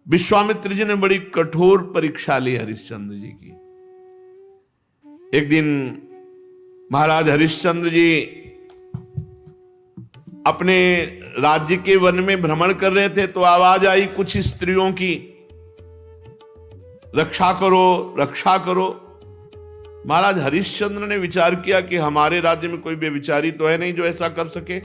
विश्वामित्र जी ने बड़ी कठोर परीक्षा ली हरिश्चंद्र जी की। एक दिन महाराज हरिश्चंद्र जी अपने राज्य के वन में भ्रमण कर रहे थे, तो आवाज आई कुछ स्त्रियों की, रक्षा करो रक्षा करो। महाराज हरिश्चंद्र ने विचार किया कि हमारे राज्य में कोई बेविचारी तो है नहीं जो ऐसा कर सके।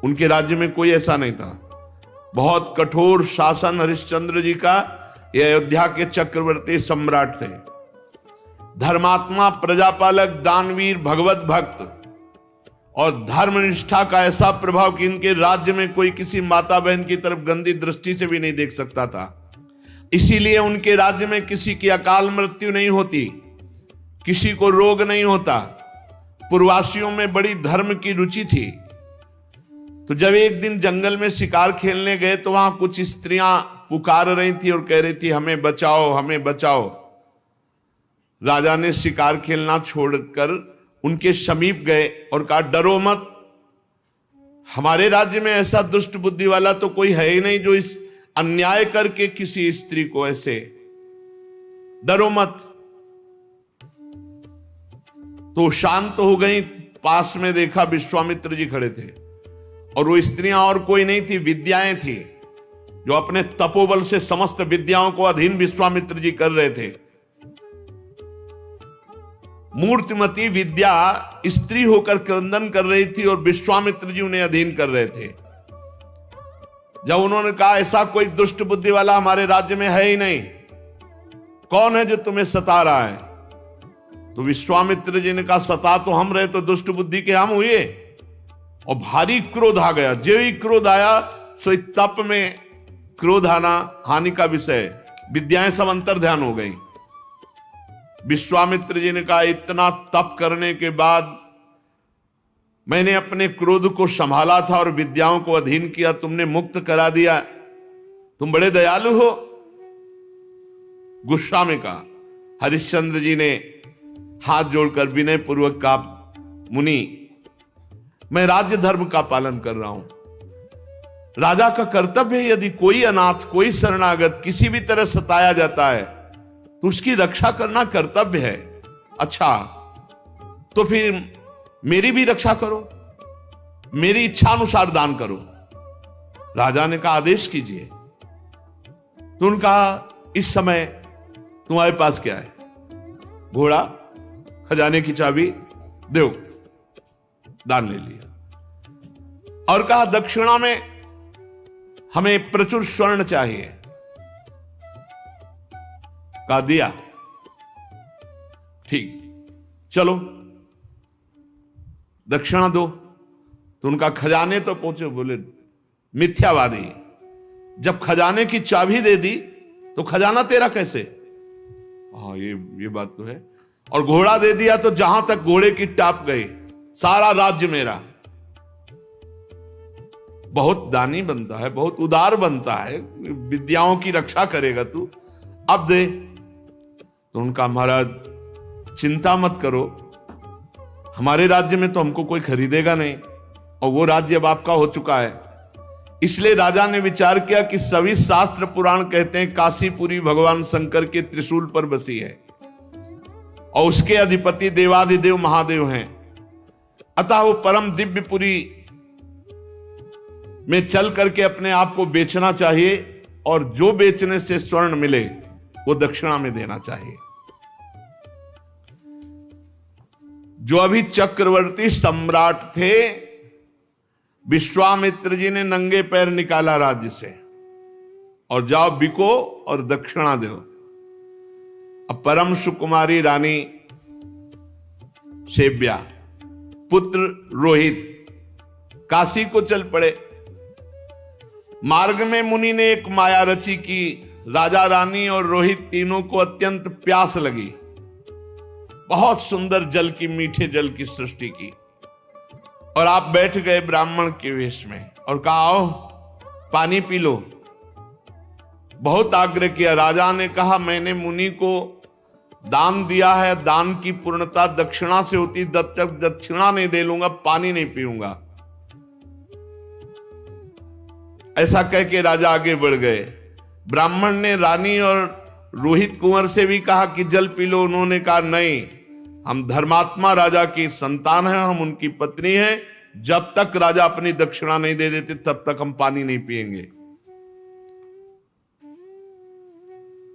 उनके राज्य में कोई ऐसा नहीं था। बहुत कठोर शासन हरिश्चंद्र जी का। ये अयोध्या के चक्रवर्ती सम्राट थे, धर्मात्मा, प्रजापालक, दानवीर, भगवत भक्त और धर्मनिष्ठा का ऐसा प्रभाव कि इनके राज्य में कोई किसी माता बहन की तरफ गंदी दृष्टि से भी नहीं देख सकता था। इसीलिए उनके राज्य में किसी की अकाल मृत्यु नहीं होती, किसी को रोग नहीं होता। पूर्ववासियों में बड़ी धर्म की रुचि थी। तो जब एक दिन जंगल में शिकार खेलने गए तो वहां कुछ स्त्रियां पुकार रही थी और कह रही थी हमें बचाओ हमें बचाओ। राजा ने शिकार खेलना छोड़कर उनके समीप गए और कहा डरो मत, हमारे राज्य में ऐसा दुष्ट बुद्धि वाला तो कोई है ही नहीं जो इस अन्याय करके किसी स्त्री को ऐसे, डरो मत। तो शांत हो गई। पास में देखा विश्वामित्र जी खड़े थे और वो स्त्रियां और कोई नहीं थी, विद्याएं थी जो अपने तपोबल से समस्त विद्याओं को अधीन विश्वामित्र जी कर रहे थे। मूर्तिमती विद्या स्त्री होकर क्रंदन कर रही थी और विश्वामित्र जी उन्हें अधीन कर रहे थे। जब उन्होंने कहा ऐसा कोई दुष्ट बुद्धि वाला हमारे राज्य में है ही नहीं, कौन है जो तुम्हें सता रहा है? तो विश्वामित्र जी ने कहा सता तो हम रहे तो दुष्ट बुद्धि के हम हुए। और भारी क्रोध आ गया। जो ही क्रोध आया सो तप में क्रोध आना हानि का विषय, विद्याएं सब अंतर ध्यान हो गई। विश्वामित्र जी ने कहा इतना तप करने के बाद मैंने अपने क्रोध को संभाला था और विद्याओं को अधीन किया, तुमने मुक्त करा दिया, तुम बड़े दयालु हो। गुस्सा में कहा। हरिश्चंद्र जी ने हाथ जोड़कर विनय पूर्वक कहा मुनि, मैं राज्य धर्म का पालन कर रहा हूं। राजा का कर्तव्य है यदि कोई अनाथ, कोई शरणागत किसी भी तरह सताया जाता है तो उसकी रक्षा करना कर्तव्य है। अच्छा तो फिर मेरी भी रक्षा करो, मेरी इच्छा अनुसार दान करो। राजा ने कहा आदेश कीजिए। तो उनका इस समय तुम्हारे पास क्या है? घोड़ा, खजाने की चाबी, दो। दान ले लिया और कहा दक्षिणा में हमें प्रचुर स्वर्ण चाहिए। कहा दिया, ठीक, चलो दक्षिणा दो। तो उनका खजाने तो पहुंचे, बोले मिथ्यावादी, जब खजाने की चाबी दे दी तो खजाना तेरा कैसे? हाँ ये बात तो है। और घोड़ा दे दिया तो जहां तक घोड़े की टाप गई सारा राज्य मेरा। बहुत दानी बनता है, बहुत उदार बनता है, विद्याओं की रक्षा करेगा तू, अब दे। तो उनका महाराज चिंता मत करो, हमारे राज्य में तो हमको कोई खरीदेगा नहीं और वो राज्य अब आपका हो चुका है। इसलिए राजा ने विचार किया कि सभी शास्त्र पुराण कहते हैं काशीपुरी भगवान शंकर के त्रिशूल पर बसी है और उसके अधिपति देवाधिदेव महादेव हैं। अतः वो परम दिव्यपुरी में चल करके अपने आप को बेचना चाहिए और जो बेचने से स्वर्ण मिले वो दक्षिणा में देना चाहिए। जो अभी चक्रवर्ती सम्राट थे, विश्वामित्र जी ने नंगे पैर निकाला राज्य से और जाओ बिको और दक्षिणा दो। अब परम सुकुमारी रानी सेव्या, पुत्र रोहित काशी को चल पड़े। मार्ग में मुनि ने एक माया रची कि राजा रानी और रोहित तीनों को अत्यंत प्यास लगी। बहुत सुंदर जल की, मीठे जल की सृष्टि की और आप बैठ गए ब्राह्मण के वेश में और कहा आओ पानी पी लो। बहुत आग्रह किया। राजा ने कहा मैंने मुनि को दान दिया है, दान की पूर्णता दक्षिणा से होती, जब तक दक्षिणा नहीं दे लूंगा पानी नहीं पीऊंगा। ऐसा कह के राजा आगे बढ़ गए। ब्राह्मण ने रानी और रोहित कुंवर से भी कहा कि जल पी लो। उन्होंने कहा नहीं, हम धर्मात्मा राजा की संतान हैं, हम उनकी पत्नी हैं, जब तक राजा अपनी दक्षिणा नहीं दे देते तब तक हम पानी नहीं पिएंगे।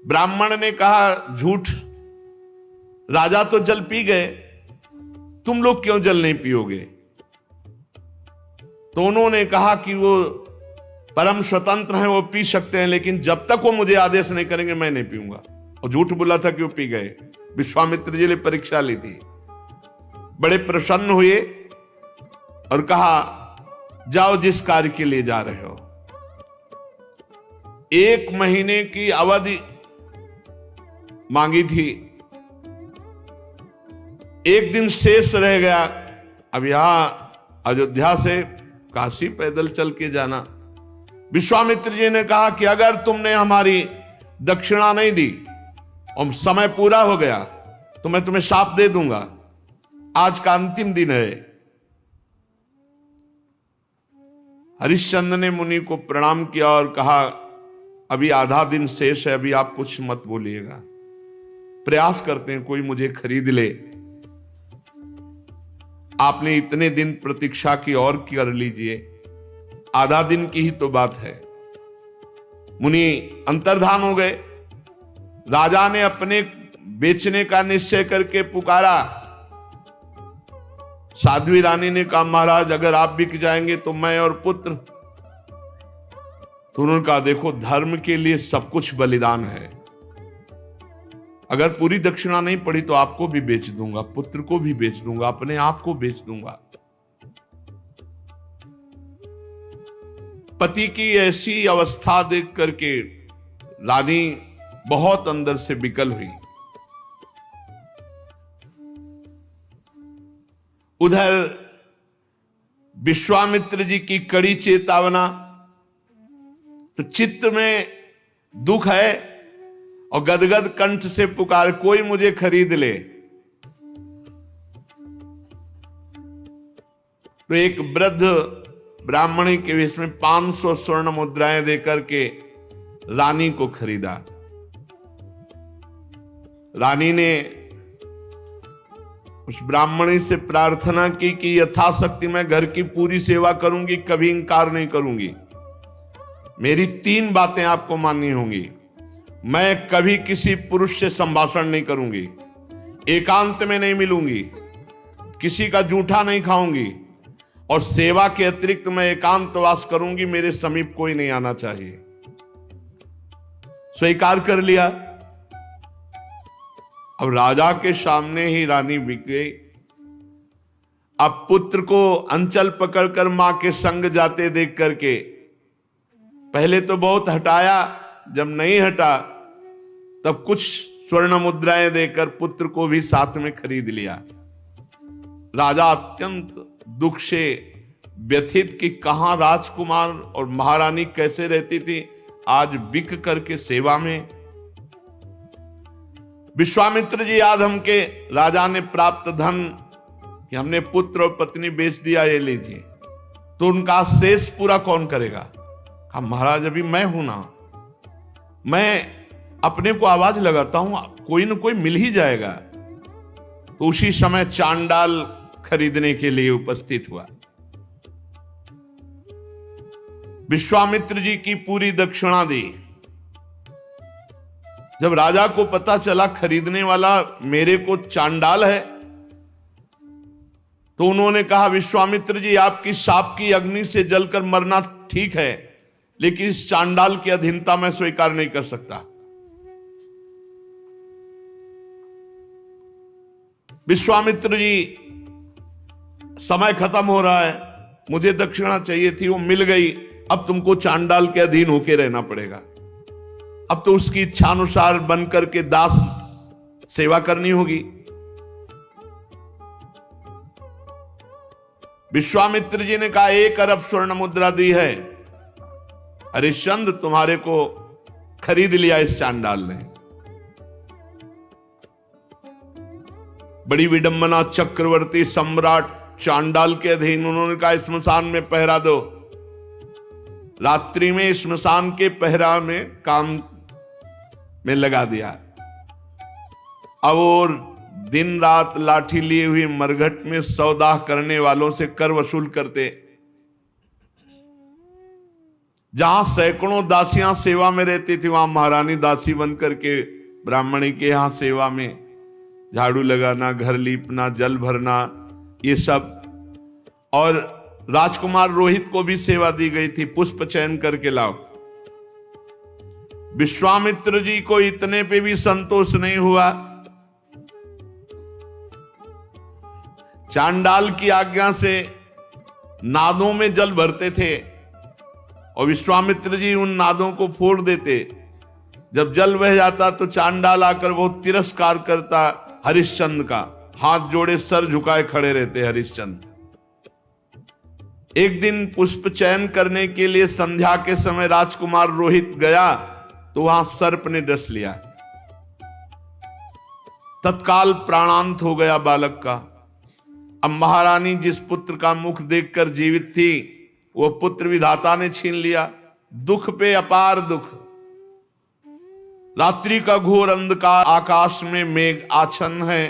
ब्राह्मण ने कहा झूठ, राजा तो जल पी गए, तुम लोग क्यों जल नहीं पियोगे? तो उन्होंने कहा कि वो परम स्वतंत्र हैं, वो पी सकते हैं, लेकिन जब तक वो मुझे आदेश नहीं करेंगे मैं नहीं पीऊंगा। और झूठ बोला था कि वो पी गए। विश्वामित्र जी ने परीक्षा ली थी, बड़े प्रसन्न हुए और कहा जाओ जिस कार्य के लिए जा रहे हो। 1 महीने की अवधि मांगी थी, 1 दिन शेष रह गया। अब यहां अयोध्या से काशी पैदल चल के जाना। विश्वामित्र जी ने कहा कि अगर तुमने हमारी दक्षिणा नहीं दी और समय पूरा हो गया तो मैं तुम्हें शाप दे दूंगा। आज का अंतिम दिन है। हरिश्चंद्र ने मुनि को प्रणाम किया और कहा अभी आधा दिन शेष है, अभी आप कुछ मत बोलिएगा, प्रयास करते हैं कोई मुझे खरीद ले। आपने इतने दिन प्रतीक्षा की और कर लीजिए, आधा दिन की ही तो बात है। मुनि अंतर्धान हो गए। राजा ने अपने बेचने का निश्चय करके पुकारा। साध्वी रानी ने कहा महाराज अगर आप बिक जाएंगे तो मैं और पुत्र। तो उन्होंने कहा देखो धर्म के लिए सब कुछ बलिदान है, अगर पूरी दक्षिणा नहीं पड़ी तो आपको भी बेच दूंगा, पुत्र को भी बेच दूंगा, अपने आप को बेच दूंगा। पति की ऐसी अवस्था देख करके रानी बहुत अंदर से विकल हुई। उधर विश्वामित्र जी की कड़ी चेतावना, तो चित्त में दुख है और गदगद कंठ से पुकार कोई मुझे खरीद ले। तो एक वृद्ध ब्राह्मणी के वेश में 500 स्वर्ण मुद्राएं देकर के रानी को खरीदा। रानी ने उस ब्राह्मणी से प्रार्थना की कि यथाशक्ति मैं घर की पूरी सेवा करूंगी, कभी इंकार नहीं करूंगी। मेरी 3 बातें आपको माननी होंगी। मैं कभी किसी पुरुष से संभाषण नहीं करूंगी, एकांत में नहीं मिलूंगी, किसी का जूठा नहीं खाऊंगी और सेवा के अतिरिक्त मैं एकांतवास करूंगी, मेरे समीप कोई नहीं आना चाहिए। स्वीकार कर लिया। अब राजा के सामने ही रानी बिक गई। अब पुत्र को अंचल पकड़कर मां के संग जाते देख करके पहले तो बहुत हटाया, जब नहीं हटा तब कुछ स्वर्ण मुद्राएं देकर पुत्र को भी साथ में खरीद लिया। राजा अत्यंत दुख से व्यथित कि कहां राजकुमार और महारानी कैसे रहती थी, आज बिक करके सेवा में। विश्वामित्र जी याद हमके राजा ने प्राप्त धन कि हमने पुत्र और पत्नी बेच दिया, ये लीजिए। तो उनका शेष पूरा कौन करेगा? कहा महाराज अभी मैं हूं ना, मैं अपने को आवाज लगाता हूं, कोई ना कोई मिल ही जाएगा। तो उसी समय चांडाल खरीदने के लिए उपस्थित हुआ। विश्वामित्र जी की पूरी दक्षिणा दी। जब राजा को पता चला खरीदने वाला मेरे को चांडाल है, तो उन्होंने कहा विश्वामित्र जी आपकी शाप की अग्नि से जलकर मरना ठीक है, लेकिन इस चांडाल की अधीनता मैं स्वीकार नहीं कर सकता। विश्वामित्र जी समय खत्म हो रहा है, मुझे दक्षिणा चाहिए थी, वो मिल गई, अब तुमको चांडाल के अधीन होके रहना पड़ेगा। अब तो उसकी इच्छानुसार बनकर के दास सेवा करनी होगी। विश्वामित्र जी ने कहा 1 अरब स्वर्ण मुद्रा दी है, हरिश्चंद्र तुम्हारे को खरीद लिया इस चांडाल ने। बड़ी विडंबना, चक्रवर्ती सम्राट चांडाल के अधीन। उन्होंने कहा स्मशान में पहरा दो। रात्रि में श्मशान के पहरा में काम में लगा दिया। अब और दिन रात लाठी लिए हुए मरघट में सौदाह करने वालों से कर वसूल करते। जहां सैकड़ों दासियां सेवा में रहती थी, वहां महारानी दासी बन करके ब्राह्मणी के यहां सेवा में झाड़ू लगाना, घर लीपना, जल भरना, ये सब। और राजकुमार रोहित को भी सेवा दी गई थी, पुष्प चयन करके लाओ। विश्वामित्र जी को इतने पे भी संतोष नहीं हुआ। चांडाल की आज्ञा से नादों में जल भरते थे और विश्वामित्र जी उन नादों को फोड़ देते। जब जल बह जाता तो चांडाल आकर बहुत तिरस्कार करता हरिश्चंद्र का, हाथ जोड़े सर झुकाए खड़े रहते हरिश्चंद्र। एक दिन पुष्प चयन करने के लिए संध्या के समय राजकुमार रोहित गया तो वहां सर्प ने डस लिया। तत्काल प्राणांत हो गया बालक का। अब महारानी जिस पुत्र का मुख देखकर जीवित थी, वो पुत्र विधाता ने छीन लिया। दुख पे अपार दुख। रात्रि का घोर अंधकार, आकाश में मेघ आच्छन्न है।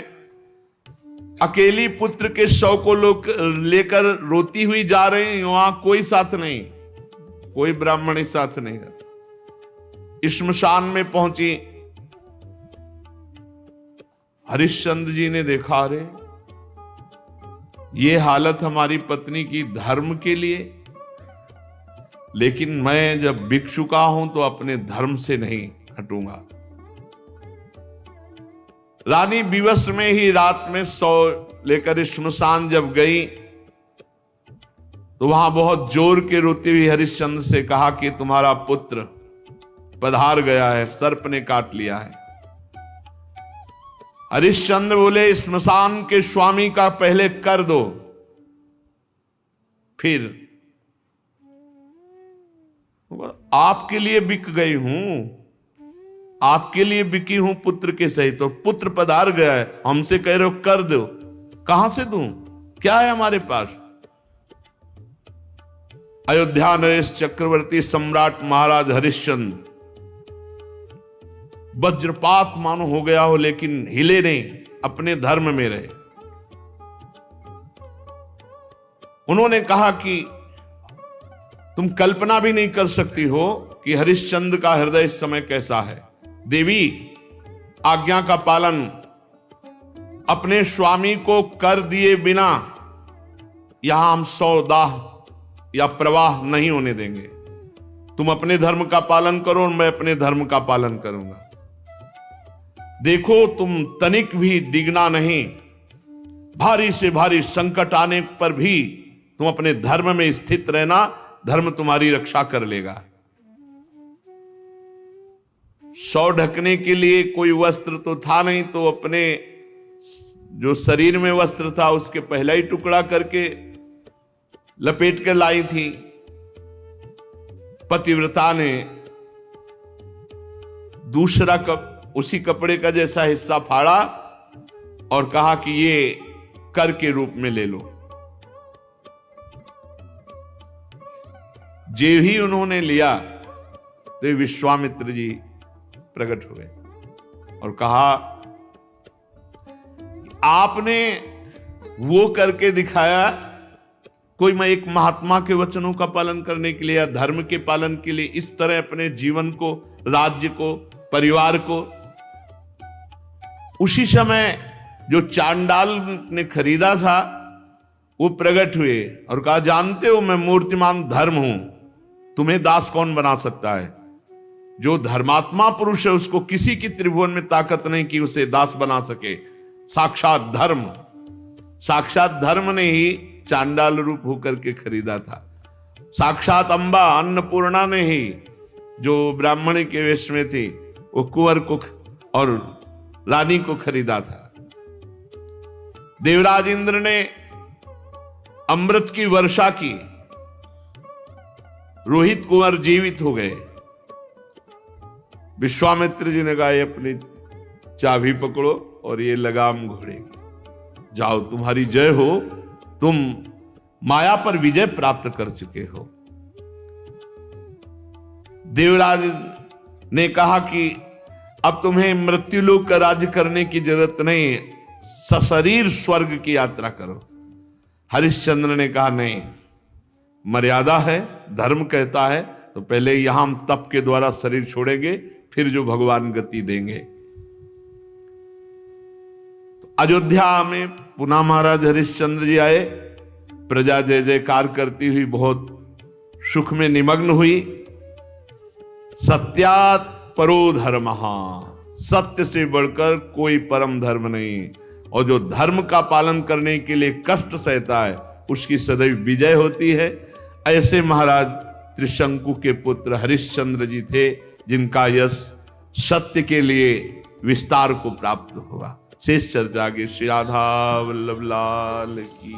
अकेली पुत्र के शव को लोग लेकर रोती हुई जा रही हैं। वहां कोई साथ नहीं, कोई ब्राह्मणी साथ नहीं। श्मशान में पहुंची। हरिश्चंद्र जी ने देखा, अरे ये हालत हमारी पत्नी की धर्म के लिए, लेकिन मैं जब बिक चुका हूं तो अपने धर्म से नहीं हटूंगा। रानी विवश में ही रात में सौ लेकर श्मशान जब गई तो वहां बहुत जोर के रोती हुई हरिश्चंद्र से कहा कि तुम्हारा पुत्र पधार गया है, सर्प ने काट लिया है। हरिश्चंद्र बोले, श्मशान के स्वामी का पहले कर दो, फिर आपके लिए बिक गई हूं, आपके लिए बिकी हूं पुत्र के सहित। तो पुत्र पधार गया है, हमसे कह रहे हो कर दो, कहां से दूं, क्या है हमारे पास। अयोध्या नरेश चक्रवर्ती सम्राट महाराज हरिश्चंद्र वज्रपात मानो हो गया हो, लेकिन हिले नहीं, अपने धर्म में रहे। उन्होंने कहा कि तुम कल्पना भी नहीं कर सकती हो कि हरिश्चंद्र का हृदय इस समय कैसा है। देवी, आज्ञा का पालन, अपने स्वामी को कर दिए बिना यहां हम सौदाह या प्रवाह नहीं होने देंगे। तुम अपने धर्म का पालन करो और मैं अपने धर्म का पालन करूंगा। देखो, तुम तनिक भी डिगना नहीं। भारी से भारी संकट आने पर भी तुम अपने धर्म में स्थित रहना, धर्म तुम्हारी रक्षा कर लेगा। सौ ढकने के लिए कोई वस्त्र तो था नहीं, तो अपने जो शरीर में वस्त्र था उसके पहला ही टुकड़ा करके लपेट कर लाई थी। पतिव्रता ने दूसरा उसी कपड़े का जैसा हिस्सा फाड़ा और कहा कि ये कर के रूप में ले लो। जे ही उन्होंने लिया तो विश्वामित्र जी प्रकट हुए और कहा, आपने वो करके दिखाया। कोई मैं एक महात्मा के वचनों का पालन करने के लिए या धर्म के पालन के लिए इस तरह अपने जीवन को, राज्य को, परिवार को। उसी समय जो चांडाल ने खरीदा था वो प्रकट हुए और कहा, जानते हो मैं मूर्तिमान धर्म हूं, तुम्हें दास कौन बना सकता है। जो धर्मात्मा पुरुष है उसको किसी की त्रिभुवन में ताकत नहीं कि उसे दास बना सके। साक्षात धर्म, साक्षात धर्म ने ही चांडाल रूप होकर के खरीदा था। साक्षात अंबा अन्नपूर्णा ने ही, जो ब्राह्मणी के वेश में थी, वो कुंवर को और रानी को खरीदा था। देवराज इंद्र ने अमृत की वर्षा की, रोहित कुंवर जीवित हो गए। विश्वामित्र जी ने कहा, ये अपनी चाबी पकड़ो और ये लगाम घोड़े की, जाओ तुम्हारी जय हो, तुम माया पर विजय प्राप्त कर चुके हो। देवराज ने कहा कि अब तुम्हें मृत्युलोक का राज्य करने की जरूरत नहीं, सशरीर स्वर्ग की यात्रा करो। हरिश्चंद्र ने कहा नहीं, मर्यादा है, धर्म कहता है तो पहले यहां हम तप के द्वारा शरीर छोड़ेंगे, फिर जो भगवान गति देंगे। तो अयोध्या में पुनः महाराज हरिश्चंद्र जी आए। प्रजा जय जयकार करती हुई बहुत सुख में निमग्न हुई। सत्यात् परो धर्मः, सत्य से बढ़कर कोई परम धर्म नहीं, और जो धर्म का पालन करने के लिए कष्ट सहता है उसकी सदैव विजय होती है। ऐसे महाराज त्रिशंकु के पुत्र हरिश्चंद्र जी थे, जिनका यश सत्य के लिए विस्तार को प्राप्त हुआ। शेष चर्चा आगे। श्री राधा वल्लभ लाल की।